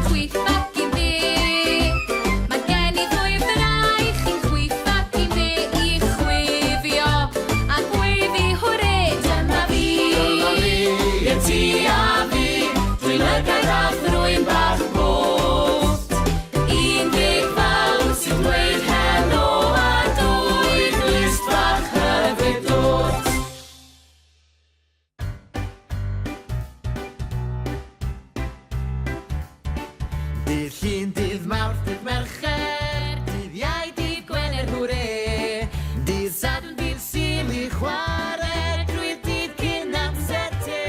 chwith ac i fi. Mae gen I ddwy fraich i'n chwith ac i fi I chwifio a gweddi hwre. Dyma fi, y ti a fi, dwi'n lygaid a thrwy'n bach bost. 10 fawr sy'n dweud helo a 2 Glist bach hyfryd dod. Dydd Llun, dydd Mawrth, dydd Mercher, dydd Iau, dydd Gwener, hwre. Dydd Sadwrn, dydd Sul I chwarae, drwy'r dydd cyn amser te.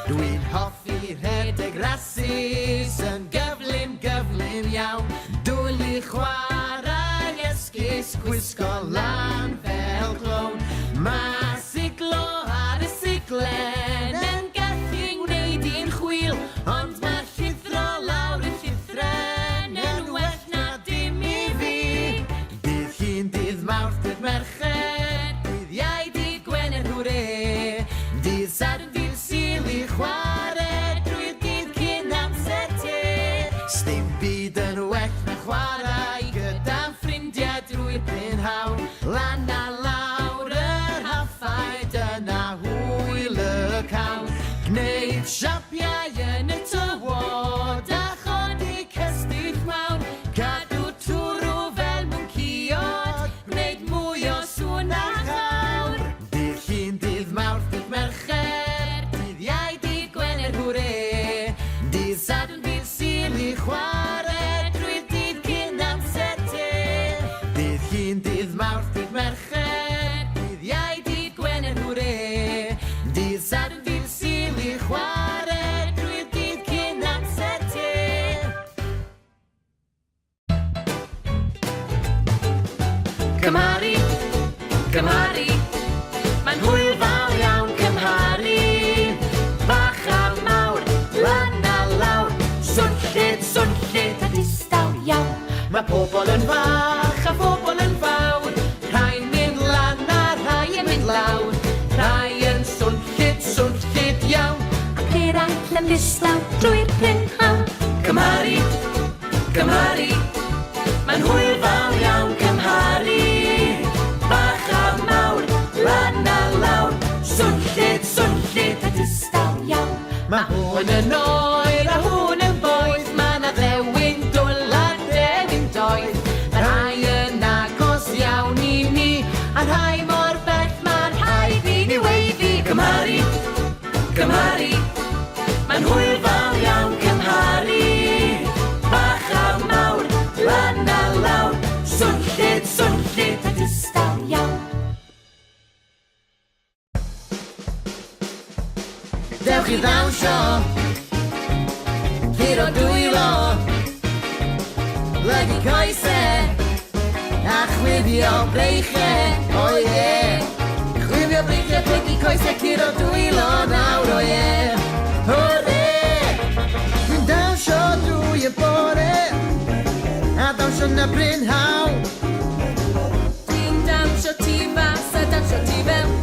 Dwi'n hoffi rhedeg rasus, yn gyflym, gyflym iawn. Dwyl I chwarae esgus, gwisgo lan fel clown. Mae siglo ar y siglen yn gallu wneud i'n chwil, ond mae'r llithro lawr y llithren yn well na dim I fi. Dydd Llun, dydd Mawrth, dydd Mercher, dydd Iau, dydd Gwener, hwre. Dydd Sadwrn, dydd Sul I chwarae, drwy'r dydd cyn amser te. Sdim byd yn well na chwarae gyda'n ffrindiau drwy'r prynhawn. Lan a lawr yr haffau, dyna hwyl y cawn. Gwneud siapiau yn y tywod a chodi cestyll mawr. Cadw twrw fel mwnciod, gwneud mwy o sŵn a chawr. Dydd Llun, dydd Mawrth, dydd Mercher, dydd Iau, dydd Gwener, hwre. Dydd Sadwrn, dydd Sul I chwarae, drwy'r dydd cyn amser te. Dydd Llun, dydd Mawrth, dydd Mercher, dydd Iau, dydd Gwener, hwre. Dydd Sadwrn, dydd Sul I chwarae, drwy'r dydd cyn amser te. Cymharu, cymharu, mae'n hwyl fawr iawn cymharu. Bach a mawr, lan a lawr, swnllyd a distaw iawn. Mae pobl yn fach a pobl yn fawr, rhai'n mynd lan a rhai yn mynd lawr. Rhai yn swnllyd iawn, ac eraill yn distaw drwy'r prynhawn. cymharu, cymharu, mae'n hwyl fawr iawn cymharu. Bach a mawr, lan a lawr, swnllyd a distaw iawn. Mae hwn yn oer a hwn yn boeth, mae na ddewin dwl a ddewin doeth. Mae rhai yn agos iawn I ni, a rhai mor bell mae rhaid I ni weiddi. Cymharu, cymharu, mae'n hwyl fawr iawn cymharu. Bach a mawr, lan a lawr, swnllyd a distaw iawn. Dewch I ddawnsio, curo dwylo, lygu coese, a chwifio breichau, o ie. Chwifio breichau, plygu coese, curo dwylo nawr, o ie. Hwre! Dwi'n dawnsio drwy y bore, a dawnsio na brynhawn. Dwi'n dawnsio tu fas a dawnsio tu fewn.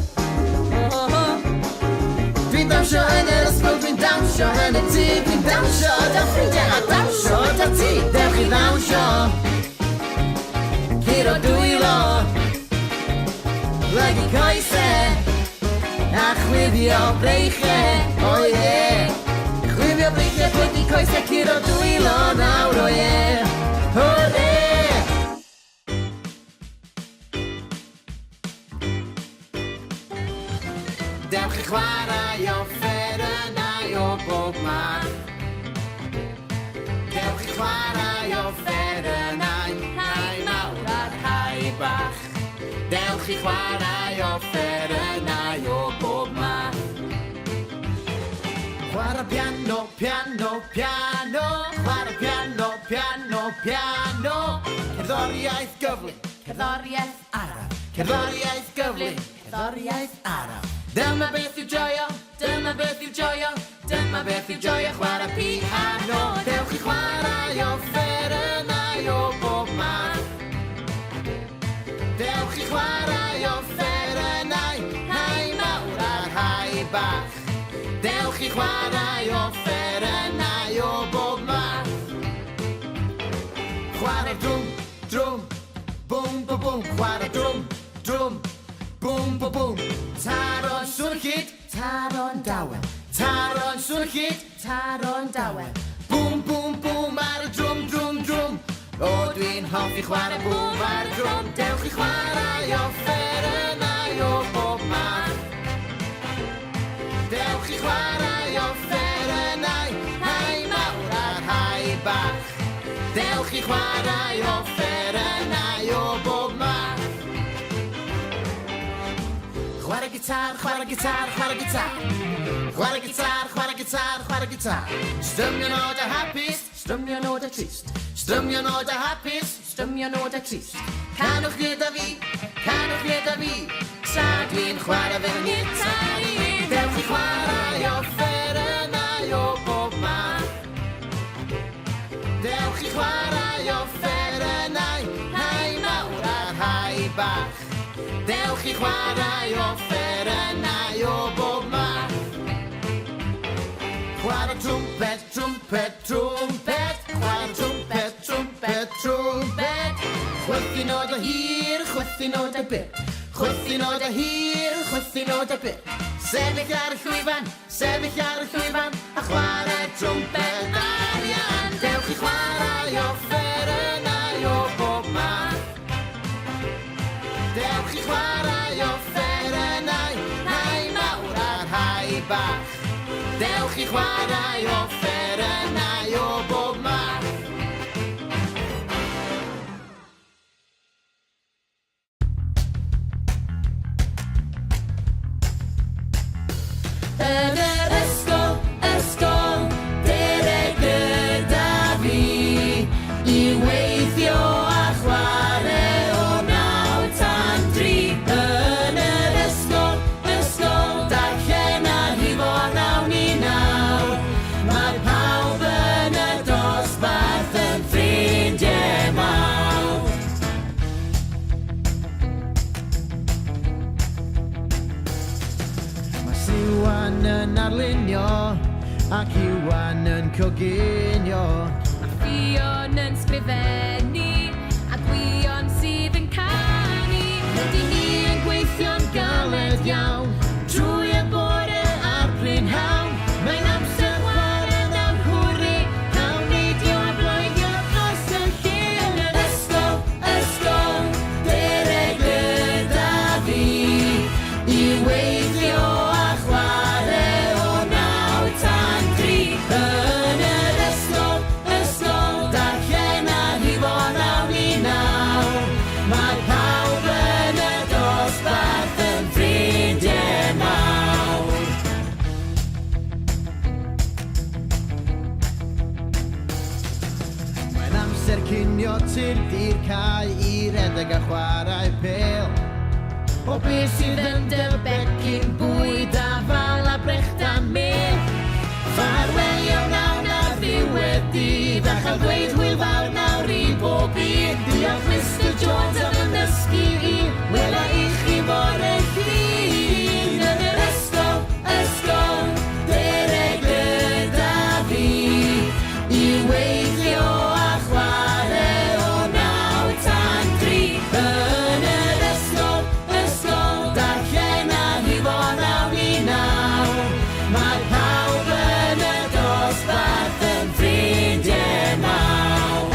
Dwi'n dawnsio yn yr ysgol, dwi'n dawnsio yn y tŷ, dwi'n dawnsio da ffrindiau a dawnsio da ti. Dewch I ddawnsio, curo dwylo, lygu coese, a chwifio breichau, o ie. Chwifio breichau, plygu coese, curo dwylo nawr, o ie. Hwre! Dewch I chwarae offerynnau o bob math. Dewch I chwarae offerynnau, rhai mawr a rhai bach. Dewch I chwarae offerynnau o bob math. Chwarae piano, piano, piano. Chwarae piano, piano, piano. Cerddoriaeth gyflym, cerddoriaeth araf. Cerddoriaeth gyflym, cerddoriaeth araf. Dyma beth yw joio, dyma beth yw joio, dyma beth yw joio chwarae piano. Dewch I chwarae offerynnau o bob math. Dewch I chwarae offerynnau, rhai mawr a rhai bach. Dewch I chwarae offerynnau o bob math. Chwarae drwm, drwm, bwm, bwm, bwm. Chwarae drwm, drwm, bwm, bwm, bwm. Taro'n sŵn hyd, taro'n dawen. Taro'n sŵn hyd, taro'n dawen. Bwm, bwm, bwm ar y drwm, drwm, drwm. O, dwi'n hoffi chwarae bwm ar y drwm. Dewch i chwarae offerynnau o bob math. Dewch i chwarae offerynnau, hai mawr a hai bach. Dewch i chwarae offerynnau o bob math. Chwarae gitar, chwarae gitar, chwarae gitar. Chwarae gitar, chwarae gitar, chwarae gitar. Strymio nod a hapus, strymio nod a trist. Strymio nod a hapus, strymio nod a trist. Canwch gyda fi, tra dwi'n chwarae fe'n gitar i fi. Dewch i chwarae offerynnau o bob math. Dewch i chwarae offerynnau, hai mawr a hai bach. Dewch i chwarae offerynnau o bob math. Chwarae trwmpet, trwmpet, trwmpet. Chwarae trwmpet, trwmpet, trwmpet. Chwythu nod o hir, chwythu nod o bit. Chwythu nod o hir, chwythu nod o bit. Sefyll ar y llwyfan, sefyll ar y llwyfan. A chwarae trwmpet arian. Dewch i chwarae offerynnau o bob math. Dewch i chwarae offerynnau, hai mawr a hai bach. Dewch i chwarae offerynnau o bob math. Yn yr ysgol, ysgol, dereg gyda fi I weithio a chwarae o 9 tan 3. Yn yr ysgol, ysgol, darllen a rhifo 9 i 9. Mae pawb yn y dosbarth yn ffrindiau mawr. Mae Siwan yn arlunio ac Iwan yn coginio. Mae Fion yn sgrifennu a Gwion sydd yn canu. Rydyn ni yn gweithio'n galed iawn Trwy y bore a'r prynhawn. Mae'n amser chwarae na'n hwri. Hawn neidio a bloeddio dros y lle. Yn yr ysgol, ysgol, dereg gyda fi I weithio a chwarae o 9 tan 3. Yn yr ysgol, ysgol, darllen a rhifo 9 i 9. Mae pawb yn y dosbarth yn ffrindiau mawr. Mae'n amser cinio tirdi'r cae I redeg a chwarae pel. O beth sydd yn dybecyn bwyd a fal a brechd a mel. Ffarwelio nawr na ddiwedd dydd a chael dweud hwyl fawr nawr I bob un. Diolch Mr Jones am yn ddysgu I wela I chi bore llun. Yn yr ysgol, ysgol, dereg gyda fi I weithio a chwarae o 9 tan 3. Yn yr ysgol, ysgol, darllen a rhifo 9 i 9. Mae pawb yn y dosbarth yn ffrindiau mawr.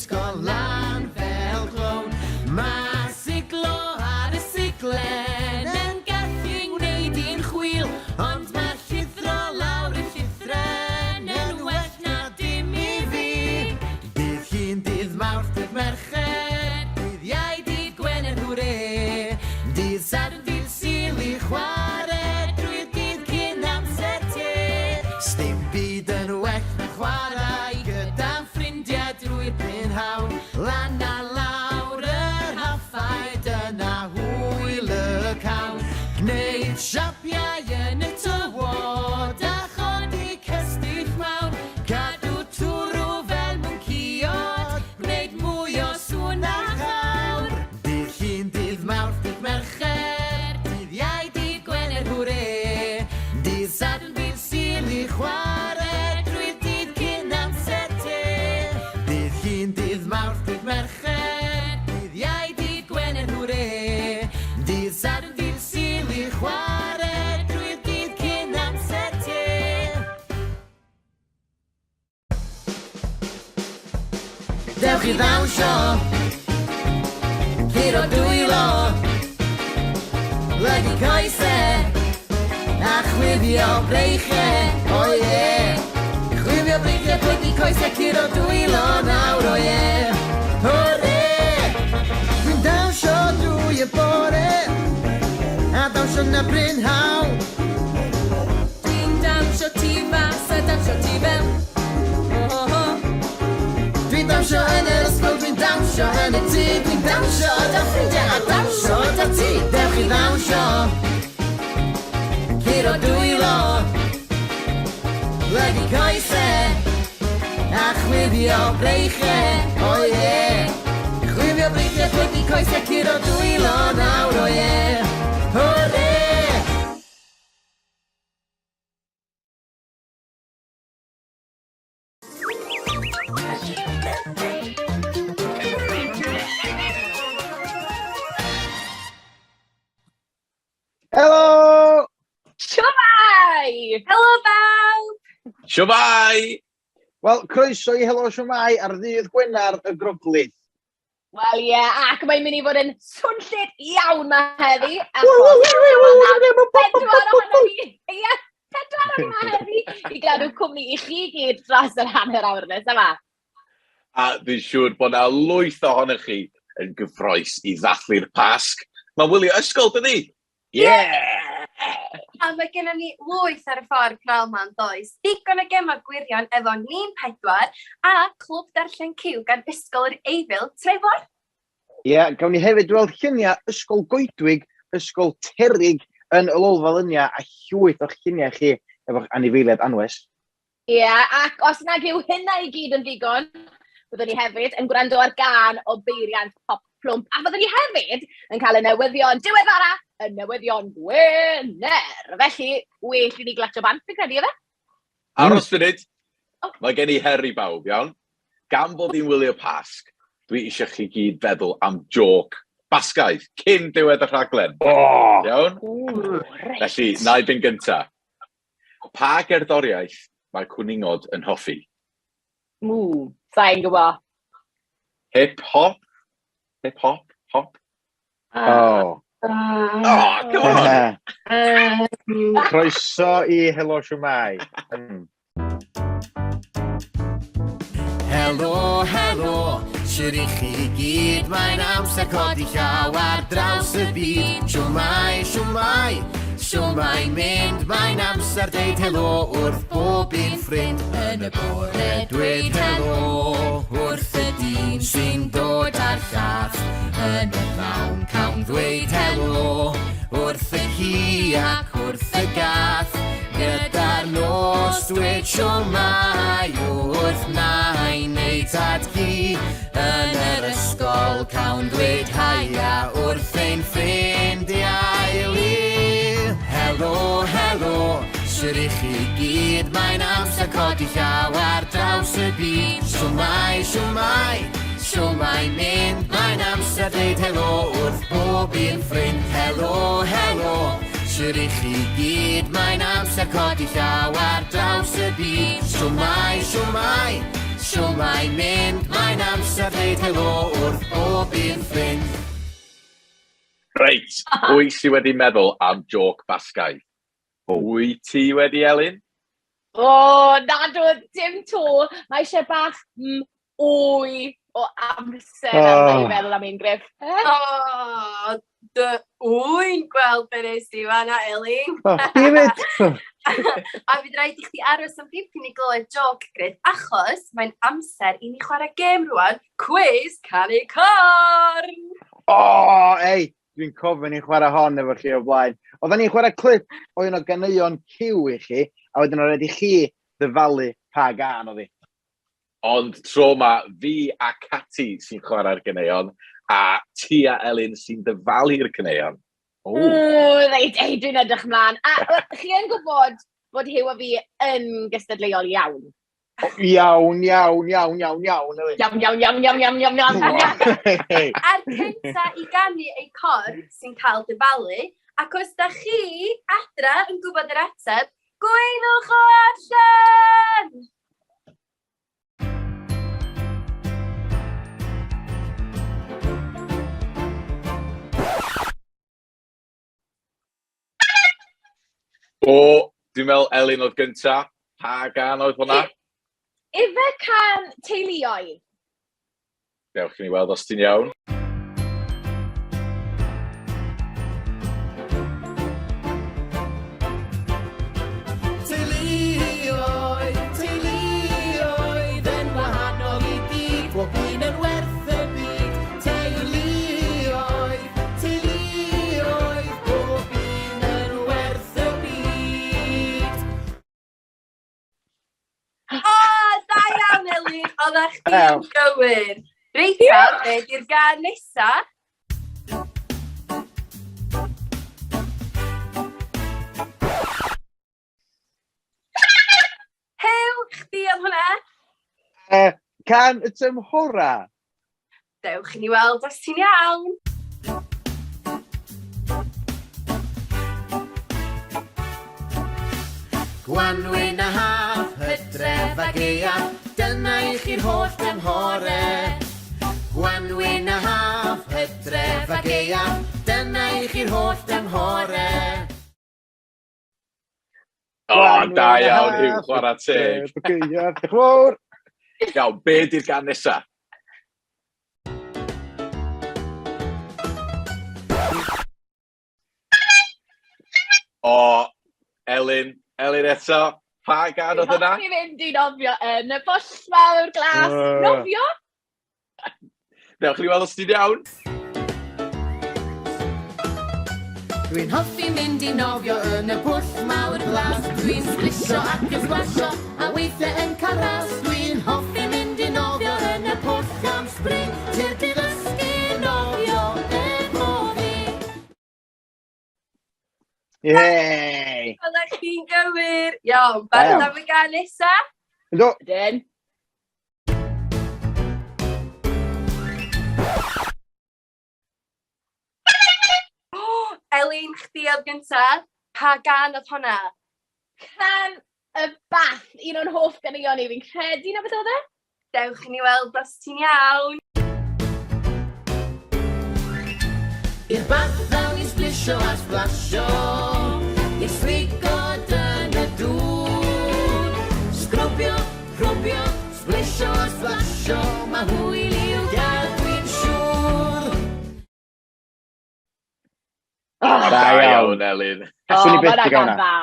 ysgol lan fel clown. Mae siglo ar y siglen yn gallu gwneud i'n chwil, ond mae llithro lawr y llithren yn well na dim i fi. Bydd hi'n dydd Mawrth, dydd Merched, dydd Iau, dydd Gwener, hwre. Dydd Sadwrn, dydd Sul i chwarae drwy'r dydd cyn amser te. Sdim byd yn well na chwarae gyda'n ffrindiau drwy'r prynhawn. Lan a lawr yr haffaid yna hwyl y cawn. Gwneud siapiau yn y tywod a chodi cestyll mawn. Cadw twrw fel mewn ciod, gwneud mwy o sŵn a chawr. Dydd Llun, dydd Mawrth, dydd Mercher, dydd Iau, dydd Gwener, hwre. Dydd Sadwrn, dydd Sul i chwarae drwy'r dydd cyn amser te. Dydd Llun, dydd Mawrth, dydd Mercher, dydd Iau, dydd Gwener, hwre. Dydd Sadwrn, dydd Sul i chwarae drwy'r dydd cyn amser te. Dewch i ddawnsio, curo dwylo, lygu coesau, a chwifio breichau, o ie. Chwifio breichau, plygu coesau, curo dwylo nawr, o ie. Hwre! Dwi'n dawnsio drwy y bore, a dawnsio na brynhawn. Dwi'n dawnsio tu fas a dawnsio tu fewn. Dwi'n dawnsio yn yr ysgol, dwi'n dawnsio yn y tŷ, dwi'n dawnsio da ffrindiau a dawnsio da ti. Dewch i ddawnsio, curo dwylo, lygu coesau, a chwifio breichau, o ie. Chwifio breichau, plygu coesau, curo dwylo nawr, o ie. Hwre! Helo! Shwmae! Helo bawb! Shwmae! Wel, croeso i Helo Shwmae ar ddydd Gwener y Groglith. Wel ie, ac mae'n mynd i fod yn swnllid iawn ma heddi. Pedwar ohono ni. Ie, pedwar ohono ni ma heddi. I gadw cwmni i chi gyd dros yr hanner awr nes yma. A dwi'n siŵr bod na lwyth ohonych chi yn gyffroes i ddathlu'r Pasg. Mae wylio ysgol, dydi? Yeah! A mae gennym ni lwyth ar y ffordd pnael ma'n does. Digon o gemau gwirion efo ni'n pedwar a clwb darllen cyw gan ysgol yr Eifil Trefor. Ie, gawn ni hefyd weld lluniau ysgol goedwig, ysgol terig yn y lolfa lynia a llwyth o'ch lluniau chi efo'ch anifeiliaid anwes. Ie, ac os nag yw hynna i gyd yn ddigon, byddwn ni hefyd yn gwrando ar gan o beiriant pop plwmp. A byddwn ni hefyd yn cael y newyddion diweddara, y newyddion Gwener. Felly, well i ni glatio bant, fi'n credu, efe? Aros funud, mae gen i her i bawb, iawn? Gan bod i'n wylio Pasg, dwi eisiau chi gyd feddwl am joc Basgaidd cyn diwedd y rhaglen. Iawn? Felly, na i fynd gynta. Pa gerddoriaeth mae cwningod yn hoffi? Sa'n gwybod. Hip-hop? Hip-hop? Hop? Oh, come on! croeso i Helo Shwmae. Helo, helo, siwr i chi gyd, mae'n amser codi llaw ar draws y byd. Shwmae, shwmae, shwmae mynd, mae'n amser deud helo wrth bob un ffrind. Yn y bore dweud helo wrth y dyn sy'n dod ar llath. Yn y ddawn cawn ddweud helo wrth y ci ac wrth y gath. Gyda'r nos dweud shwmae wrth nain neu tad ci. Yn yr ysgol cawn dweud haia wrth ein ffrindiau Elin. Helo, helo, siwr i chi gyd, mae'n amser codi llaw ar draws y byd. Shwmae, shwmae, shwmae mynd, mae'n amser deud helo wrth bob un ffrind. Helo, helo, siwr i chi gyd, mae'n amser codi llaw ar draws y byd. Shwmae, shwmae, Shwmae'n mynd, mae'n amser dweud helo wrth bob un ffrind. Reit, pwy sydd wedi meddwl am joc Basgaidd? Pwy ti wedi, Elin? O, nad o, dim to. Mae eisiau bach wy o amser am ei feddwl am un Griff. O, dy wy'n gweld be nes ti fan'na, Elin. Hefyd. A fydd rhaid i chdi aros am dipyn i glywed joc, Griff, achos mae'n amser i ni chwarae gêm rwan, quiz canu corn. O, ei, dwi'n cofio ni'n chwarae hon efo chi o blaen. Oedden ni'n chwarae clip o un o ganeuon cyw i chi, a wedyn oedd i chi ddyfalu pa gan oedd hi. Ond tro ma, fi a Cati sy'n chwarae'r ganeuon, a ti a Elin sy'n dyfalu'r ganeuon. Reit, ei, dwi'n edrych mlaen. A chi yn gwybod bod Hyw a fi yn gystadleuol iawn? Iawn. A'r cynta i ganu ei corn sy'n cael dyfalu, ac os da chi adra yn gwybod yr ateb, gwyliwch o allan! O, dwi'n meddwl Elin oedd gynta. Pa gan oedd hwnna? Ife can teuluoedd? Dewch i ni weld os ti'n iawn. Teuluoedd yn wahanol i gyd, bob un yn werth y byd. Teuluoedd, bob un yn werth y byd. O, da iawn, Elin, oeddech chi'n gywir. Reithiol, be di'r gan nesa? Hyw, chdi oedd hwnna? Can y tymhora? Dewch i ni weld os ti'n iawn. Gwanwyn a haf, hydref a gaeaf, dyna i chi'r holl tymhorau. Gwanwyn a haf, hydref a gaeaf, dyna i chi'r holl tymhorau. O, da iawn, Hyw, chwarae teg. Diolch yn fawr. Iawn, be di'r gan nesa? O, Elin eto, pa gan oedd yna? Dwi'n mynd i nofio yn y bwll mawr glas. Nofio? Dewch i ni weld os ti'n iawn. Dwi'n hoffi mynd i nofio yn y pwll mawr glas. Dwi'n splisio ac yn splasio a weithiau yn cael ras. Dwi'n hoffi mynd i nofio yn y pwll am spring. Tir di ddysgu nofio efo fi. Yey! Oeddech chi'n gywir. Iawn, barod am y gan nesa? Ynddo, Dyn. Elin, chdi oedd gynta. Pa gan oedd hwnna? Can y bath, un o'n hoff ganeuon i fi'n credu na beth oedd e? Dewch i ni weld os ti'n iawn. I'r bath ddawn i splisio a splasio, i'r srigod yn y dŵr. Sgrwbio, splisio a splasio, mae hwyl i'w gael dwi'n siŵr. Da iawn, Elin. Swn i byth ma' di gael hwnna'n hwnna. dda.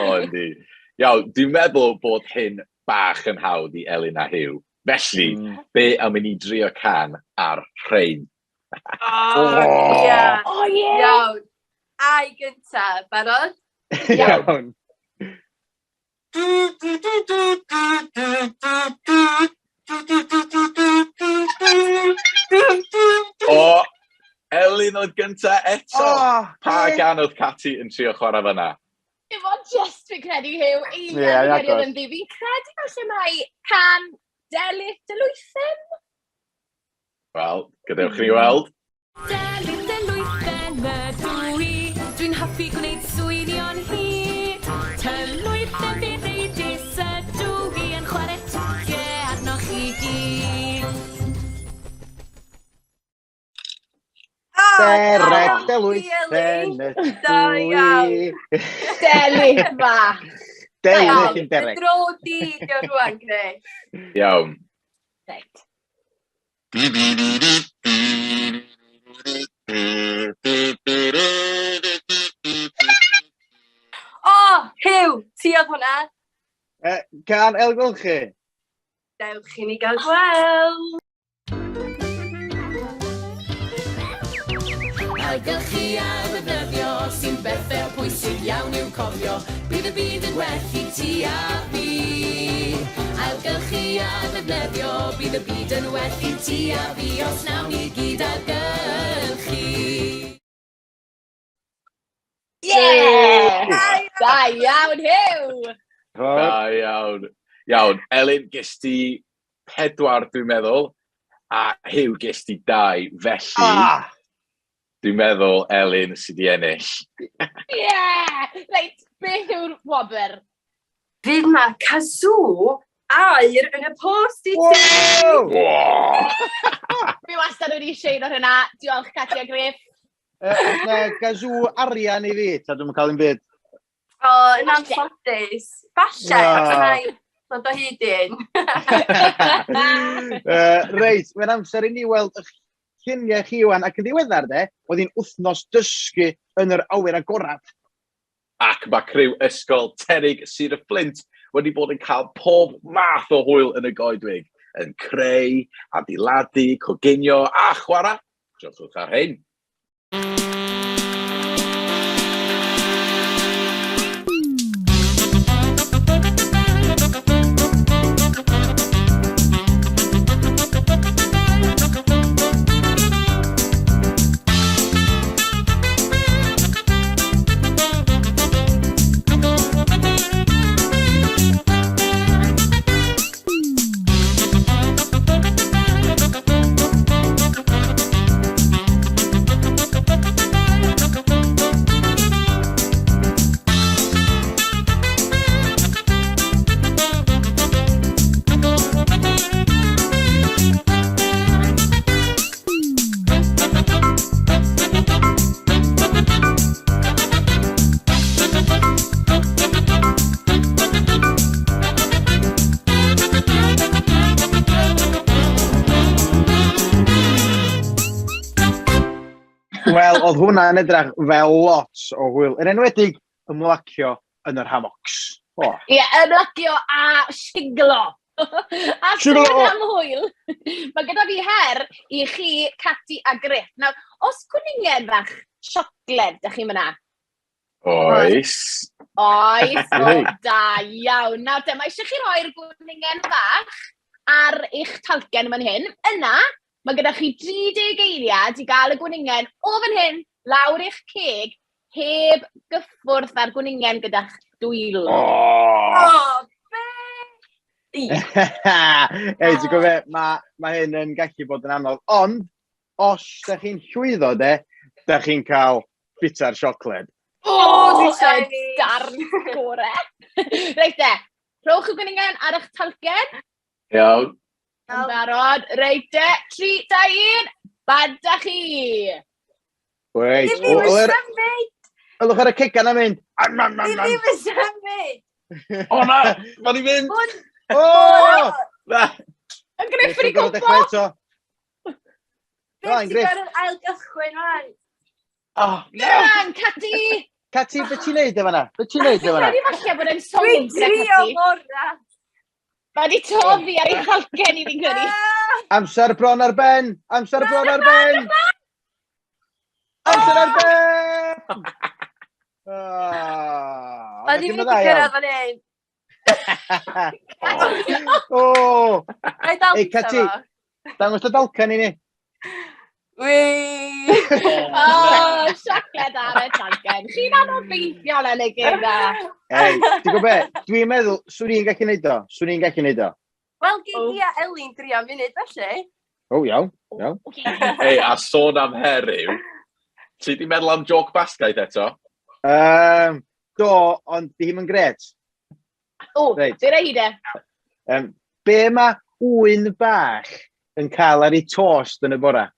O, yndi. Iawn, dwi'n meddwl bod hyn bach yn hawdd i Elin a Hyw. Felly, be am i ni drio can ar rhain? O, ie. O, ie! Iawn. Ai gynta, barod? Iawn. O, Elin oedd gynta eto. Pa Hey. gan oedd Cati yn trio chwarae fyna? Dim ond just fi'n credu Hyw. Ie, Fi'n agos. credu yn ddi. Fi'n credu falle mai can dylwythen. Wel, gadewch i ni weld. Delyn dylwythen y dwy, dwi'n hoffi gwneud swyddion hyd. Tylwythen bydd reidus y dwy yn chwarae tocyn. Derek, delwyd, Elin. denydwy. Da iawn. Deli fach. Delwyd i'n Derek. Dro di, dio rwan, Griff. Iawn. Reit. O, Hyw, ti oedd hwnna? Can elgylchu. Dewch i ni gael gweld. Ailgylchu a ddefnyddio sy'n bethau pwysig iawn i'w cofio. Bydd y byd yn well i ti a fi. Ailgylchu a ddefnyddio, bydd y byd yn well i ti a fi os nawn ni gyd ailgylchu. Yeah! Da iawn, Hyw! Da iawn. Iawn, Elin, ges ti 4 dwi'n meddwl, a Hyw ges ti 2, felly dwi'n meddwl Elin sydd wedi ennill. Yeah! Reit, beth yw'r wobr? Fydd na kazoo air yn y post i ti. Fi wastad wedi siarad o'r hynna. Diolch, Cati a Griff. Na gazoo arian i fi, ta dwi'n cael un byd. O, yn anffodus. Falle, os yna ddod o hyd un. Reit, mae'n amser i ni weld eich lluniau chi wan, ac yn ddiweddar de, oedd hi'n wythnos dysgu yn yr awyr agorad. Ac mae criw ysgol Terig Sir y Fflint wedi bod yn cael pob math o hwyl yn y goedwig, yn creu, adeiladu, coginio a chwarae. Diolch ar hyn. Wel, oedd hwnna'n edrach fel lot o hwyl. Yn enwedig ymlacio yn yr hamocs. Ie, ymlacio a siglo. A Siglo. sôn am hwyl. Mae gyda fi her i chi, Cati a Griff. Nawr, os gwningen fach siocled, da chi myna? Oes. Oes, o da iawn. Nawr, mae eisiau chi roi'r gwningen fach ar eich talgen fan hyn. Yna, mae gyda chi 30 geiriad i gael y gwningen o fan hyn, lawr eich ceg, heb gyffwrdd ar gwningen gyda'ch dwylo. O, be? Ei, ti'n gofio, mae hyn yn gallu bod yn anodd. Ond, os da chi'n llwyddo de, da chi'n cael bita'r siocled. O, y darn gore. Reit de, rhowch y gwningen ar eich talgen. Iawn. Yn barod, reit de, 3, 2, 1, bada chi. Wait, Di ddim yn symud. ylwch ar y cigan am mynd. Di ddim yn symud. O na, ma'n i fynd. O! Na. Yn Griff yn ei Dechrau gwmpo. eto. Be Rhaen, ti'n Griff. gorfod ailgychwyn rhan? O, na. Rhan, Cati. Cati, beth ti'n neud efo na? Beth ti'n neud efo na? Credu falle bod yn Dwi'n sownd gyda trio Cati. mora. Mae di tofi ar ei chalgen i fi'n credu. Amser bron ar ben! Amser bron ar ben! Amser ar ben! A di mynd i gyrraedd fan hyn. O! Gai dal Ei, Cati. Dangos dy dalcan i ni. Wii. O, siacled ar y chalgen. Chi'n anobeithio na neu gyda. Ei, ti'n gwybod, dwi'n meddwl, swn i'n gallu neud o. Swn i'n gallu neud o. Wel, gei a Elin 3 munud felly. O, iawn, iawn. Ei, a sôn am heryw, ti di meddwl am joc basgaeth eto? Do, ond di hi'n gret. O, Reit. dyna hi de. Be mae ŵyn bach yn cael ar ei tost yn y bora?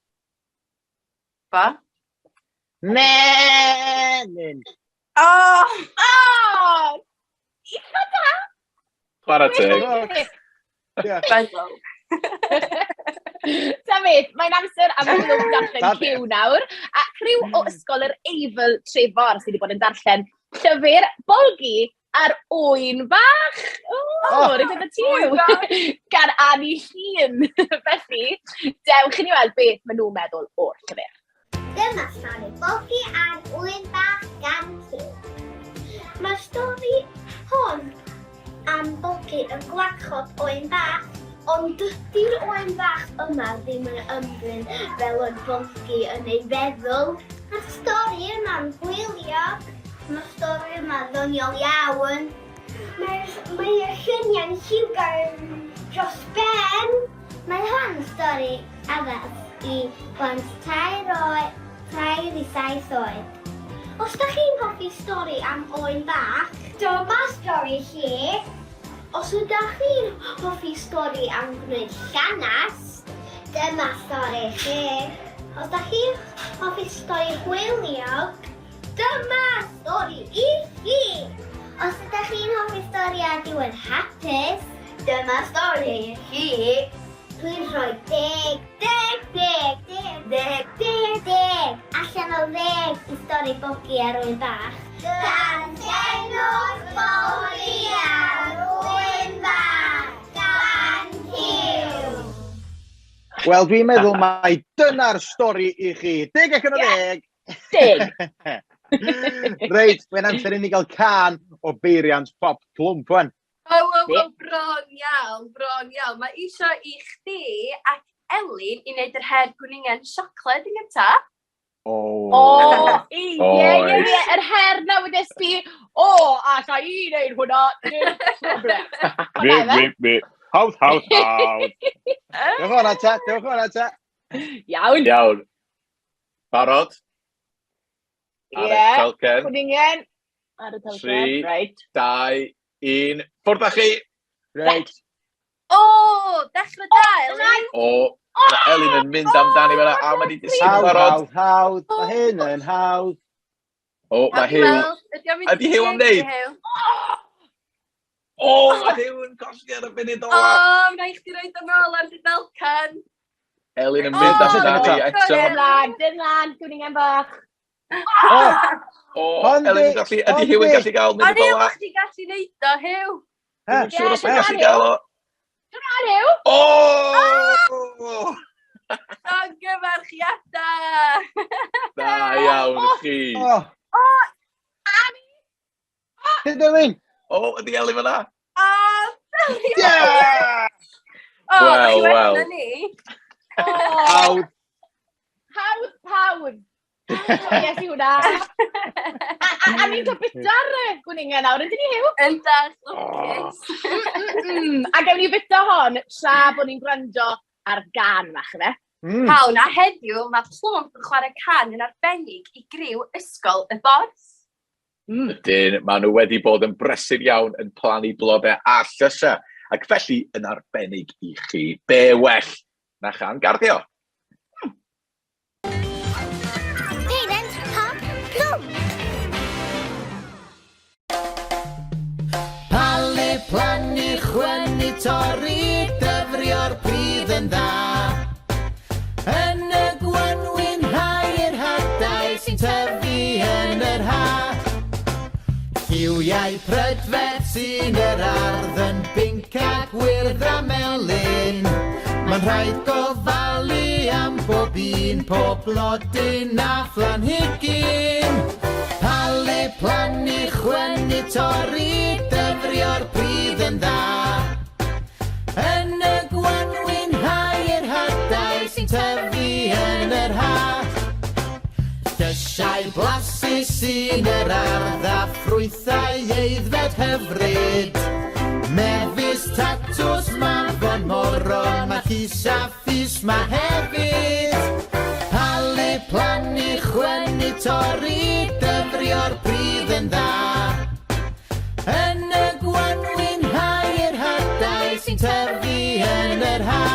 Ba? Menyn. Chwarae teg. Bendel. Ta beth, mae'n amser am glwb darllen cyw nawr. A criw o ysgol yr Eifl Trefor sydd wedi bod yn darllen llyfr bolgi ar Oen Bach. Rydyn y tiw. Gan Annie Llun. Felly, dewch i ni weld beth maen nhw'n meddwl o'r llyfr. Dyma stori bolgi ar Oen Bach gan Cyw. Mae'r stori hwn am bolgi yn gwarchod Oen Bach, ond dydy'r Oen Bach yma ddim yn ymddwyn fel y bolgi yn ei feddwl. Mae'r stori yma'n gwyliwch. Mae'r stori yma ddoniol iawn. Mae'r lluniau'n lliwgar dros ben. Mae hwn yn stori addas i blant 3 i 7 oed. Os da chi'n hoffi stori am Oen Bach, dyma stori chi. Os ydych chi'n hoffi stori am gwneud llanas, dyma stori chi. Os da chi'n hoffi stori gwyliwch, dyma stori i chi. Os ydych chi'n hoffi stori a diwedd hapus, dyma stori i chi. Dwi'n rhoi 10 allan o 10 i stori bolgi ar Oen Bach. Darllenwch bolgi ar Oen Bach gan Cyw. Wel, dwi'n meddwl mai dyna'r stori i chi. 10 allan o 10. Reit, mae'n amser i ni gael can o beiriant pop plwmp wan. Bron iawn. Mae isio i chdi ac Elin i wneud yr her gwningen siocled yn gynta. Yr her na wedys ti, alla i wneud hwnna, dim problem. Hawdd. Diolch o'na ta. Iawn. Barod? Ar y talcen. Gwningen. Ar y talcen, 3, reit. 2, 1, ffwrdd â chi. Reit. Dechrau da, Elin. Elin yn mynd amdani fel a mae wedi disgyn barod. Hawdd. Mae hyn yn hawdd. Mae Hyw. Ydi Hyw am wneud? Mae Hyw yn cosgi ar y funud ola. Mae chdi roed yn ôl am dy dalcan. Elin yn mynd amdani eto. Dyn lan, gwningen bach. Elin yn gallu, ydi Hyw yn gallu gael mynd Hyw, ola. chdi gallu neud o, Hyw. Dwi'n siŵr os yn gallu gael o. Hyw. Llongyfarchiadau! Da iawn i chi. Hyd Elin. Ydi Elin fyna? Wel. Hawdd. Yes, i hwnna. A ni'n gobeithio'r gwningen nawr, ydyn ni Hyw? Yn dach, lwcus. A gawn ni bita hon, tra bod ni'n gwrando ar gan fach yna. Hawn, a heddiw mae Plwmp yn chwarae can yn arbennig i griw ysgol y Bors. Ydyn, maen nhw wedi bod yn brysur iawn yn plannu blodau a llysiau, ac felly yn arbennig i chi. Be well na chan garddio? Plannu, chwennu, torri, dyfrio'r pridd yn dda. Yn y gwanwynhau'r hadau sy'n tyfu yn yr ha. Lliwiau prydferth sy'n yr ardd yn binc ac wyrdd a melyn. Mae'n rhaid gofalu am bob un, pob blodyn a phlanhigyn. Plannu, chwennu, torri, dyfrio'r pridd yn dda. Yn y gwanwynhau'r hadau sy'n tyfu yn yr ha. Llysiau blasus sy'n yr ardd a ffrwythau eiddfed hyfryd. Mefus, tatws, mafon, moron, mae llys a ffys ma hefyd. Plannu, chwennu, torri, dyfrio'r pridd yn dda. Yn y gwanwynhau'r hadau sy'n tyfu yn yr ha.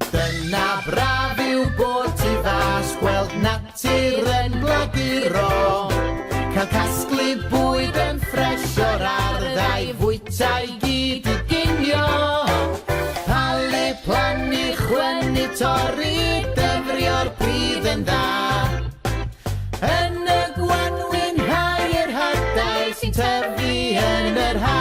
Dyna braf yw bod tu fas, gweld natur yn ro. Cael casglu bwyd yn ffres o'r arddau, fwyta i gyd i ginio. Palu, plannu, chwennu, torri, dyfrio'r pridd yn dda. Yn y gwanwyn hau'r hadau sy'n tyfu yn yr ha.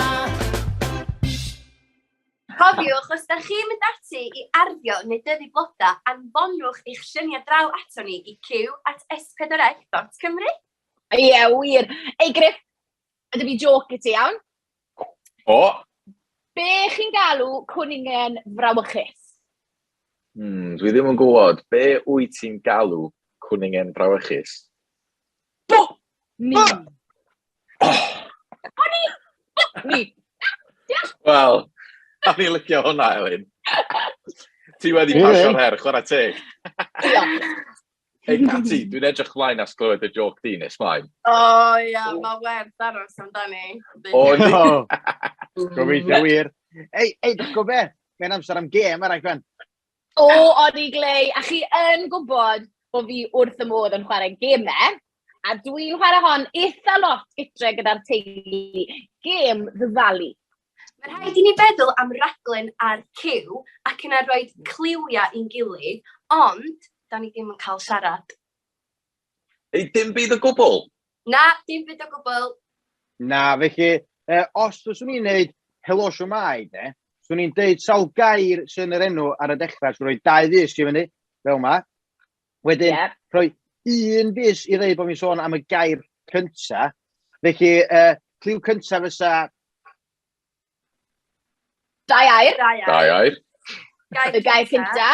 Cofiwch, os da chi'n mynd ati i arddio neu dyfu bloda, anfonwch eich lluniau draw ato ni i cyw.s4c.cymru. Ie, wir. Ei, Griff, ydy fi joke i ti, iawn? O, Be chi'n galw cwningen frawychus? dwi ddim yn gwybod. Be wyt ti'n galw cwningen brawychus? Ni. Ni. Wel, a ni licio hwnna, Elin. Ti wedi pasio'r her, chwarae teg. Ei, Cati, dwi'n edrych mlaen at glywed y joc di nes mlaen. O, ia, mae werth aros amdani. O, ni. Gobeithio wir. Ei, go be? Mae'n amser am gêm ar agfen. O, odi glei. A chi yn gwybod bod fi wrth y modd yn chwarae gemau, a dwi'n chwarae hon eitha lot gytre gyda'r teulu. Gêm ddyfalu. Mae rhaid i ni feddwl am raglen ar cyw ac yna rhoi cliwiau i'n gilydd, ond da ni ddim yn cael siarad. Ei, dim byd o gwbl. Na, dim byd o gwbl. Na, felly, os fyswn i'n neud Helo Shwmae, fyswn i'n deud sawl gair sy'n yr enw ar y dechrau, sy'n rhoi 2 fus i fyny, fel yma. Wedyn, Yep. rhoi 1 fus i ddeud bod fi'n sôn am y gair cynta. Felly, cliw cynta fysa... Dau air. Da iair. Y gair cynta.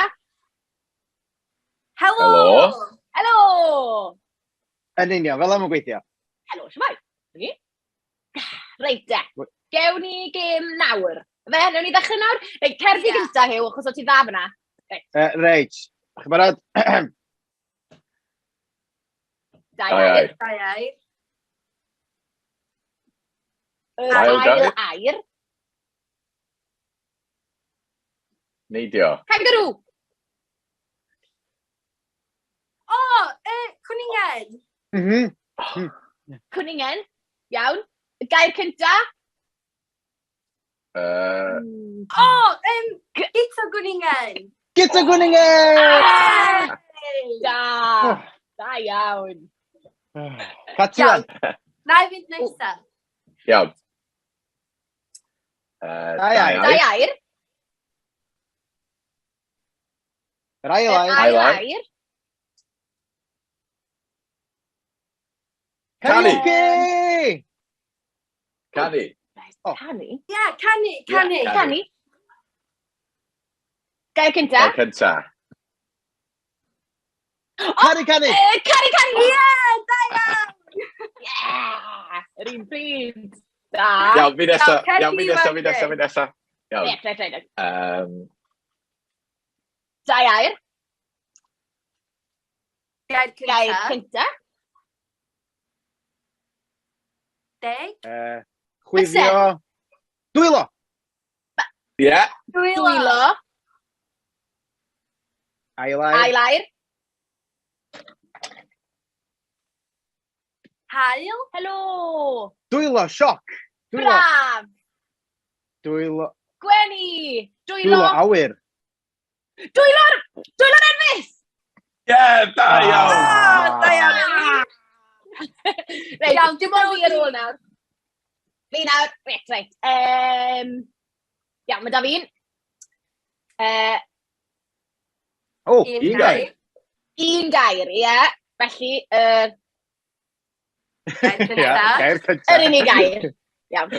Helo! Helo. Helo! Yn union, fel am yn gweithio. Helo Shwmae. Reit de. Gewn ni gêm nawr. Fe, newn ni ddechrau nawr? Reit, cerddi Ie. gynta Hyw, achos o ti dda fyna. Reit, chi'n barod? Dau Da air. iair. Da iair. Yr Ail gair. ail air. Neidio. Kangaroo. O, cwningen. Cwningen. Iawn. Y gair cynta. O, gyda gwningen. Gyda gwningen! Da. Da iawn. Cati wan. Na i fynd nesaf. Iawn. Da iair. Dau air. Yr ail Yr air. ail air. air. Karaoke! Canu. Canu. Ia, canu. Ie, canu. Canu. Gair cynta. Gair cynta. Canu, canu! Canu, canu. Ie, da iawn. Yeah! Yr un pryd. Da. Iawn, fi nesa. Cael Iawn, fi nesa, fi nesa, fi nesa. Iawn. Reit. Dau air. Gair Gair cynta. cynta. Deg. Chwifio. Dwylo! Ie. Dwylo. Dwylo. Ail air. Ail air. Hael. Helo. Dwylo, sioc. Dwylo. Braf. Dwylo. Gwenu. Dwylo, Dwylo. awyr. Dwylo'r enfys. Ie, da iawn. Da iawn. Reit, Iawn, dim ond fi ar ôl nawr. Fi nawr. Reit. Iawn, mae da fi'n. O, Un gair. Un gair, ie. Felly, Gair cynta. gair cynta. yr unig gair. Iawn.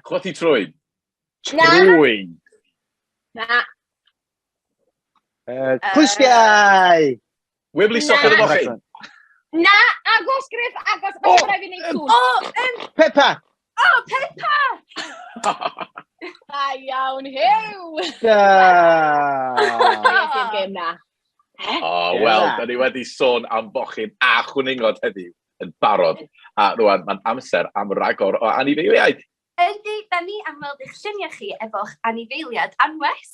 Chwati trwyn. Na. Trwyn. Na. Clusgiau! Wibli soc yn y mochi. Na, agos, Griff, agos. Felly, rhaid fi wneud sŵn. O, Pepa! Peppa. Da iawn, Hyw. Da! Beth yw'r gêm na? O, wel, da ni wedi sôn am bochyn a chwningod heddiw yn barod. A rwan, mae'n amser am ragor o anifeiliaid. Ydy, da ni am weld eich lluniau chi efo'ch anifeiliad anwes.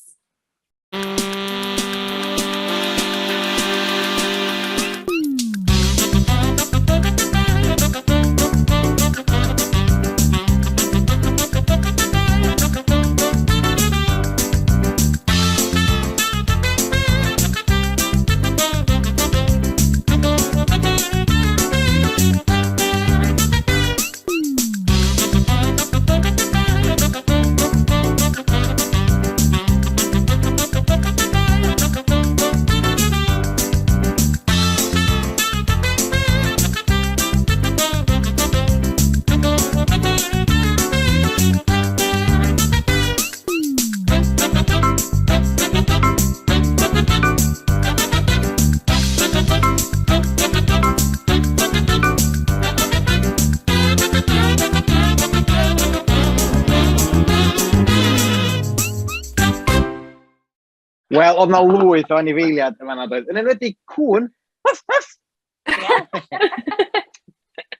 Wel, oedd na lwyth o anifeiliad yma nad oedd. Yn enwedig cwn.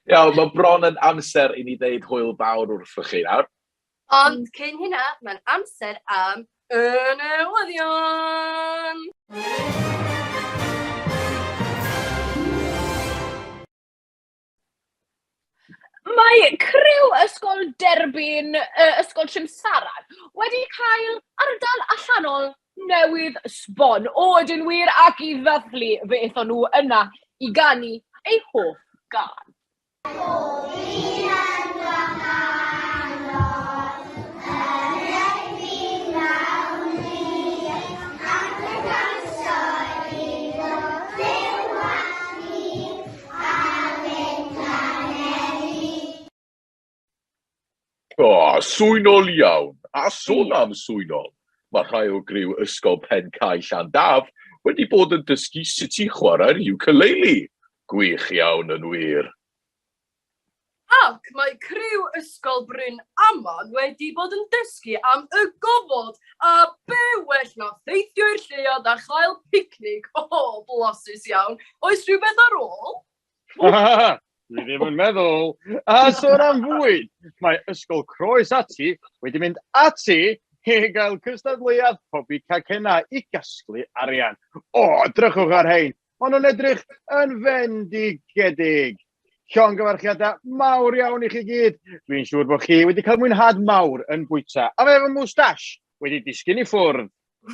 Iawn, mae bron yn amser i ni ddeud hwyl fawr wrthoch chi nawr. Ond cyn hynna, mae'n amser am y newyddion. Mae criw ysgol derbyn ysgol Trimsaran wedi cael ardal allanol newydd sbon o ydyn wir ac i ddathlu fe eithon nhw yna i ganu eu hoff gan. Swynol iawn, a sôn am swynol. Mae rhai o griw ysgol Pen Cai Llandaf wedi bod yn dysgu sut i chwarae'r ukulele. Gwych iawn yn wir. Ac mae criw ysgol Bryn Aman wedi bod yn dysgu am y gofod a be well na theithio i'r lleuad a chael picnic. O, blasus iawn. Oes rhywbeth ar ôl? Dwi ddim yn meddwl. A sôn am fwyd, mae ysgol Croes Ati wedi mynd ati i gael cystadleuaeth pobi cacena i gasglu arian. O, drychwch ar hein. Ond nhw'n edrych yn fendigedig. Llongyfarchiadau mawr iawn i chi gyd. Dwi'n siŵr bod chi wedi cael mwynhad mawr yn bwyta. A fe efo mwstash wedi disgyn i ffwrdd.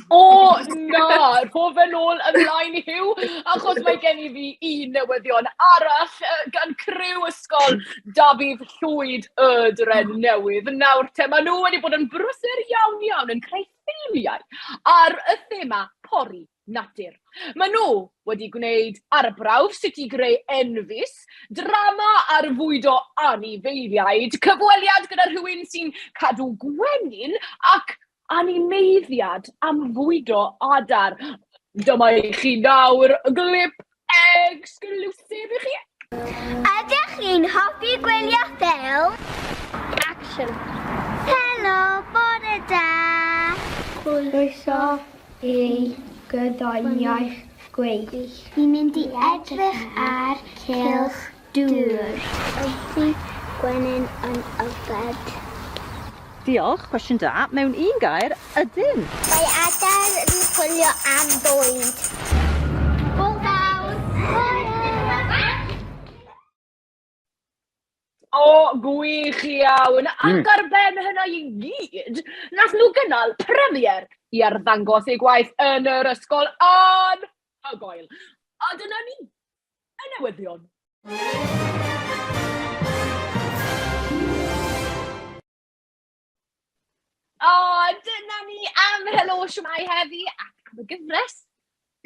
O, na, rhof yn ôl ymlaen i Hyw, achos mae gen i fi un newyddion arall gan criw ysgol Dafydd Llwyd y Dren Newydd. Nawr te, maen nhw wedi bod yn brysur iawn yn creu ffilmiau ar y thema pori natur. Maen nhw wedi gwneud arbrawf sut i greu enfys, drama ar fwydo anifeiliaid, cyfweliad gyda rhywun sy'n cadw gwenyn ac animeiddiad am fwydo adar. Dyma i chi nawr glip exclusive i chi. Ydych chi'n hoffi gwylio ffilm? Action. Helo, bore da. Croeso i Gwyliwch gweill. Ni'n mynd i edrych ar cylch dŵr. Ydy gwenyn yn yfed? Diolch, cwestiwn da. Mewn un gair, ydyn. Mae adar yn chwilio am bwyd. Hwyl fawr. O, gwych iawn. Ac ar ben hynna i gyd, nath nhw gynnal premier i arddangos eu gwaith yn yr ysgol anhygoel. A dyna ni, y newyddion. O, dyna ni am Helo Shwmae heddi ac am y gyfres.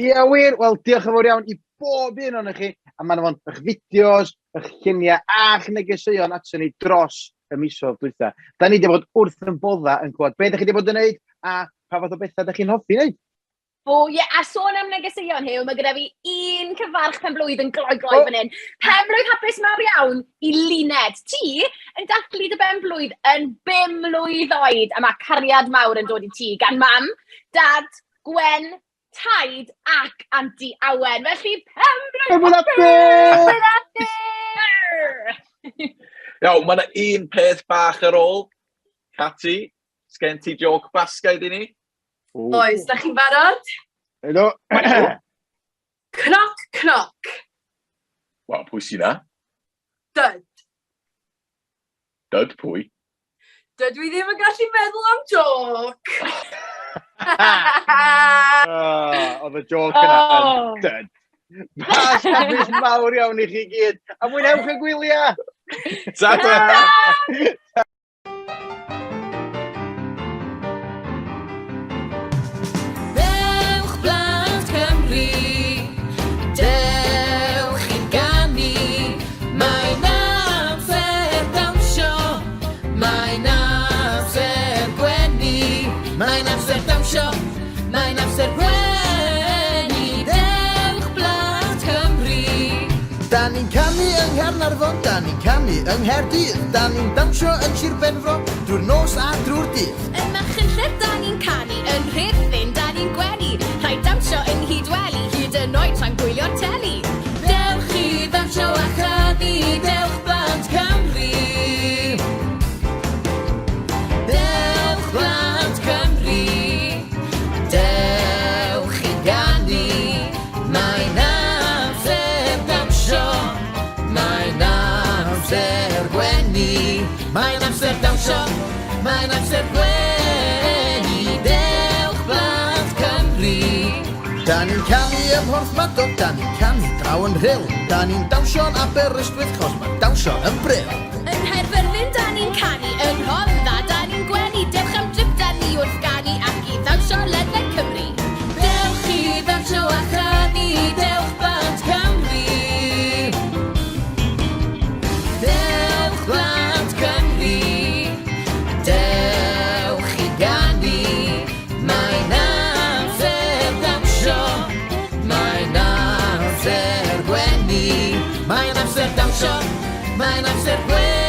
Ie, wir. Wel, diolch yn fawr iawn i bob un o'n chi. A ma'n fo'n eich fideos, eich lluniau a'ch negeseuon atyn ni dros y misoedd dwytha. Da ni wedi bod wrth yn bodda yn clywed beth ydych chi wedi bod yn neud a pa fath o bethau ydych chi'n hoffi wneud. O, ie, a sôn am negeseuon Hyw, mae gyda fi un cyfarch pen-blwydd yn gloi fan hyn. Pen-blwydd hapus mawr iawn i Lined. Ti yn dathlu dy ben-blwydd yn 5 mlwydd oed, a mae cariad mawr yn dod i ti gan mam, dad, Gwen, Taid ac Aunty Awen. Felly, pen-blwydd hapus! Iawn, mae yna un peth bach ar ôl. Cati, sgen ti joc basgaid i ni? Oes, da chi'n barod? Helo. Cnoc, cnoc. Wel, pwy sy'n na? Dyd. Dyd pwy? Dydw i ddim yn gallu meddwl am joc. Oedd y joc yna yn dyd. Pas hapus mawr iawn i chi gyd. A mwynhewch y gwyliau. Ta-ta! Dewch blant Cymru, dewch i ganu, mae'n amser dawnsio, mae'n amser gwenu, mae'n amser dawnsio, mae'n amser gwenu, dewch blant Cymru. Da ni'n canu yng Nghaernarfon, da ni'n canu yng Nghaerdydd, da ni'n dawnsio yn Sir Benfro, drwy'r nos a drwy'r dydd. Yn Machynlleth da ni'n canu, yn Rhuthun da ni'n gwenu, Mae'n amser dawnsio, mae'n amser gwenu. Dewch blant Cymru. Da ni'n canu ym Mhorth Madog, da ni'n canu draw yn Rhyl. Da ni'n dawnsio'n Aberystwyth, chos mae dawnsio yn bryl. Yn Nghaerfyrddin da ni'n canu, yn Rhondda da ni'n gwenu. Dewch am drip da ni wrth ganu ac i ddawnsio ledled Cymru. Dewch i ddawnsio a chanu, dewch blant Cymru. Dewch blant Cymru, dewch i ganu. Mae'n amser dawnsio, mae'n amser gwenu. Mae'n amser dawnsio, mae'n amser gwenu.